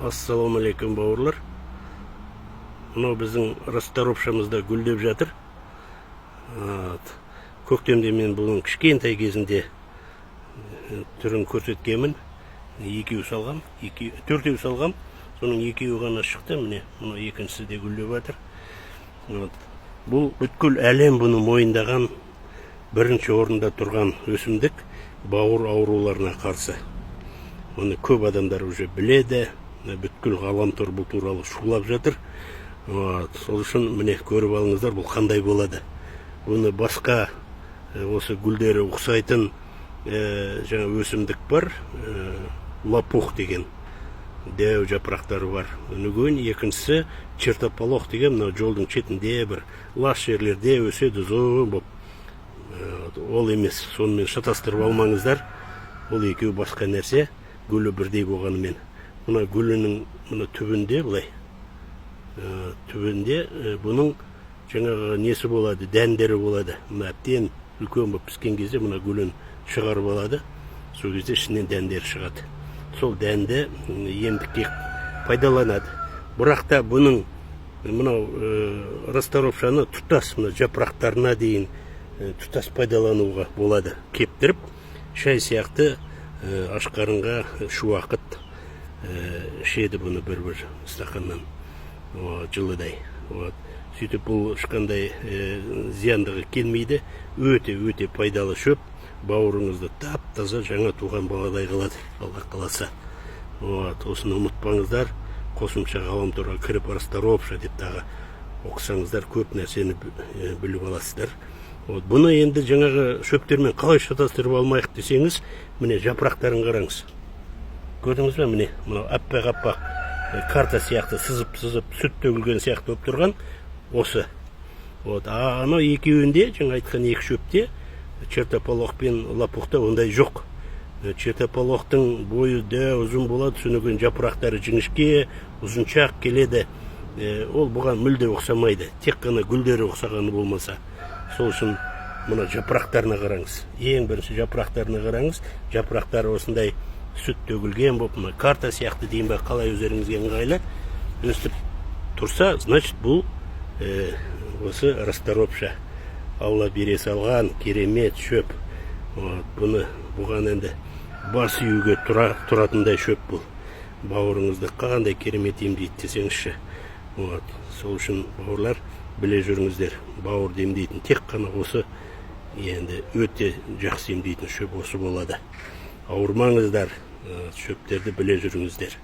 Ассалаумалейкум бауырлар. Мынау біздің расторопшамызда гүлдеп жатыр. Көктемде мен бұның кішкентай кезінде түрін көрсеткенмін. Екеу салғам, төртеу салғам. Соның екеуі ғана шықты. Міне, мынау екіншісі де гүлдеп жатыр. Бұл бүткіл әлем бұны мойындаған бірінші орында тұрған өсімдік бауыр ауруларына қарсы. Оны көп адамдар уже біледі. Бүткіл ғаламтор бұл туралы шулап жатыр. Сол үшін міне көріп алыңыздар, бұл қандай болады. Бұны басқа осы гүлдері ұқсайтын жаңа өсімдік бар, лопух деген дәу жапырақтары бар. Өнігін екіншісі чертополох деген, мына жолдың шетінде бір лас жерлерде өседі, ұзын боп. Ол емес, сонымен шатастырып алмаңыздар. Ол екеуі басқа нәрсе, гүлі бірдей болғанымен. Мына гүлінің түбінде бұлай. Түбінде бұның жаңағы несі болады, дәндері болады. Мына әптен үлкен болып піскен кезде мына гүлін шығарып алады. Сол кезде ішінен дәндері шығады. Сол дәнді емдікке пайдаланады. Бірақ та бұның мынау расторопшаны тұтас жапырақтарына дейін тұтас пайдалануға болады. Кептіріп, шай сияқты ашқарынға шу уақыт ішеді бұны бір-бір стақаннан жылыдай. Сөйтіп бұл ешқандай зияндығы келмейді. Өте пайдалы шөп. Бауырыңызды тап-таза жаңа туған баладай қылады, Алла қаласа. Осыны ұмытпаңыздар. Қосымша ғаламторға кіріп расторопша деп тағы оқысаңыздар, көп нәрсені біліп аласыздар. Бұны енді жаңағы шөптермен қалай шатастырып алмайық десеңіз, міне жапырақтарын қараңыз. Көрдіңіз бе, міне, мынау аппақ карта сияқты сызып, сүт төгілген сияқты болып тұрған осы. Анау екеуінде, жаңа айтқан екі шөпте, чертополох пен лопухта ондай жоқ. Чертополохтың бойы дәу ұзын болады, сөнеген жапырақтары жіңішке, ұзыншақ келеді. Ол бұған мүлде ұқсамайды, тек қана гүлдері ұқсағаны болмаса. Сол үшін мұна жапырақтарына қараңыз. Ең бірінші жапырақтарына қараңыз. Жапырақтары осындай сүт төгілген болып, карта сияқты дейін бе, қалай өздеріңізге ыңғайлы өстіп тұрса, значит бұл осы расторопша. Алла бере салған керемет шөп. Бұған енді бас үйге тұратындай шөп бұл. Бауырыңызды қандай керемет емдейді десеңізші. Сол үшін бауырлар біле жүріңіздер. Бауыр емдейтін тек қана осы, енді өте жақсы емдейтін шөп осы болады. Ауырмаңыздар, шөптерді біле жүріңіздер.